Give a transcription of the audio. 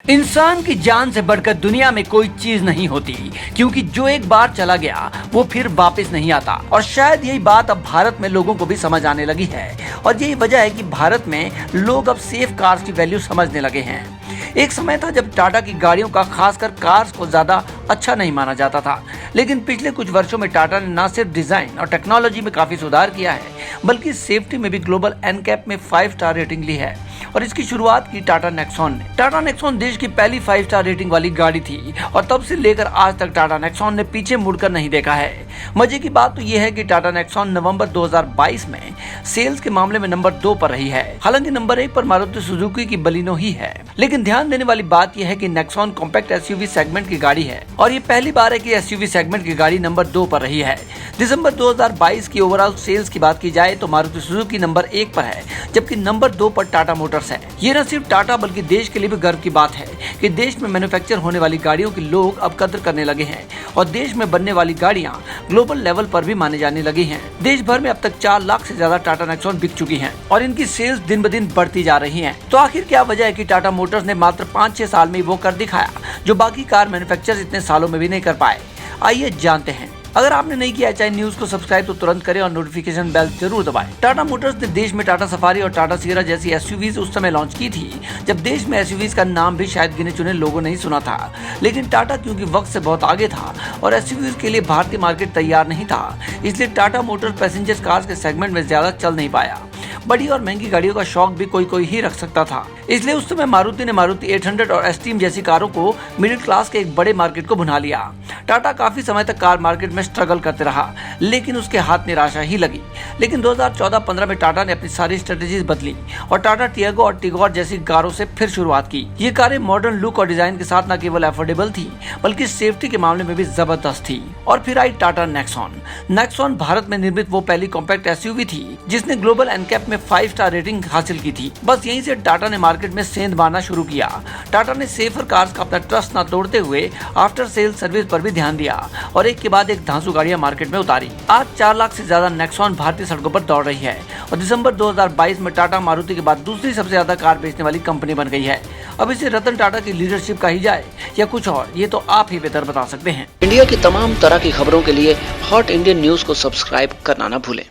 इंसान की जान से बढ़कर दुनिया में कोई चीज नहीं होती, क्योंकि जो एक बार चला गया वो फिर वापस नहीं आता। और शायद यही बात अब भारत में लोगों को भी समझ आने लगी है, और यही वजह है कि भारत में लोग अब सेफ कार्स की वैल्यू समझने लगे हैं। एक समय था जब टाटा की गाड़ियों का, खासकर कार्स को ज्यादा अच्छा नहीं माना जाता था, लेकिन पिछले कुछ वर्षों में टाटा ने न सिर्फ डिजाइन और टेक्नोलॉजी में काफी सुधार किया है, बल्कि सेफ्टी में भी ग्लोबल एनकैप में 5 स्टार रेटिंग ली है। और इसकी शुरुआत की टाटा नेक्सॉन ने। टाटा नेक्सॉन देश की पहली 5 स्टार रेटिंग वाली गाड़ी थी, और तब से लेकर आज तक टाटा नेक्सॉन ने पीछे मुड़कर नहीं देखा है। मजे की बात तो यह है कि टाटा नेक्सॉन नवंबर 2022 में सेल्स के मामले में नंबर 2 पर रही है। हालांकि नंबर 1 पर मारुति सुजुकी की बलिनो ही है। लेकिन ध्यान देने वाली बात यह है कि नेक्सॉन कॉम्पैक्ट एसयूवी सेगमेंट की गाड़ी है, और ये पहली बार है कि एसयूवी सेगमेंट की गाड़ी नंबर 2 पर रही है। दिसंबर 2022 की ओवरऑल सेल्स की बात की जाए तो मारुति सुजुकी नंबर 1 पर है, जबकि नंबर 2 पर टाटा मोटर्स है। ये न सिर्फ टाटा बल्कि देश के लिए भी गर्व की बात है कि देश में मैन्युफैक्चर होने वाली गाड़ियों की लोग अब कदर करने लगे हैं, और देश में बनने वाली गाड़ियां ग्लोबल लेवल पर भी माने जाने लगी हैं। देश भर में अब तक 4 लाख से ज्यादा टाटा नेक्सॉन बिक चुकी हैं, और इनकी सेल्स दिन ब दिन बढ़ती जा रही हैं। तो आखिर क्या वजह है कि टाटा मोटर्स ने मात्र 5-6 साल में वो कर दिखाया जो बाकी कार मैन्युफैक्चरर्स इतने सालों में भी नहीं कर पाए? आइए जानते हैं। अगर आपने नहीं किया चाहे न्यूज को सब्सक्राइब तो तुरंत करें और नोटिफिकेशन बेल जरूर दबाएं। टाटा मोटर्स ने देश में टाटा सफारी और टाटा सियरा जैसी एसयूवीज उस समय लॉन्च की थी जब देश में एसयूवीज का नाम भी शायद गिने चुने लोगों ने ही सुना था। लेकिन टाटा क्योंकि वक्त से बहुत आगे था और एसयूवीज के लिए भारतीय मार्केट तैयार नहीं था, इसलिए टाटा मोटर्स पैसेंजर कार्स के सेगमेंट में ज्यादा चल नहीं पाया। बड़ी और महंगी गाड़ियों का शौक भी कोई ही रख सकता था, इसलिए उस समय मारुति ने मारुति 800 और एस्टीम जैसी कारों को मिडिल क्लास के एक बड़े मार्केट को भुना लिया। टाटा काफी समय तक कार मार्केट में स्ट्रगल करते रहा, लेकिन उसके हाथ निराशा ही लगी। लेकिन 2014-15 में टाटा ने अपनी सारी स्ट्रेटेजीज बदली और टाटा टियागो और टिगोर जैसी कारों से फिर शुरुआत की। ये कारें मॉडर्न लुक और डिजाइन के साथ न केवल अफोर्डेबल थी, बल्कि सेफ्टी के मामले में भी जबरदस्त थी। और फिर आई टाटा नेक्सॉन। नेक्सॉन भारत में निर्मित वो पहली कॉम्पैक्ट एसयूवी थी जिसने ग्लोबल एनकैप में 5 स्टार रेटिंग हासिल की थी। बस यहीं से टाटा ने मार्केट में सेंध मारना शुरू किया। टाटा ने सेफर कार्स का अपना ट्रस्ट न तोड़ते हुए आफ्टर सेल सर्विस पर भी ध्यान दिया और एक के बाद एक धांसू गाड़ियां मार्केट में उतारी। आज 4 लाख से ज्यादा नेक्सॉन भारतीय सड़कों पर दौड़ रही है, और दिसंबर 2022 में टाटा मारुति के बाद दूसरी सबसे ज्यादा कार बेचने वाली कंपनी बन गई है। अब इसे रतन टाटा की लीडरशिप कही जाए या कुछ और, ये तो आप ही बेहतर बता सकते हैं। इंडिया की तमाम तरह की खबरों के लिए हॉट इंडियन न्यूज को सब्सक्राइब करना न भूलें।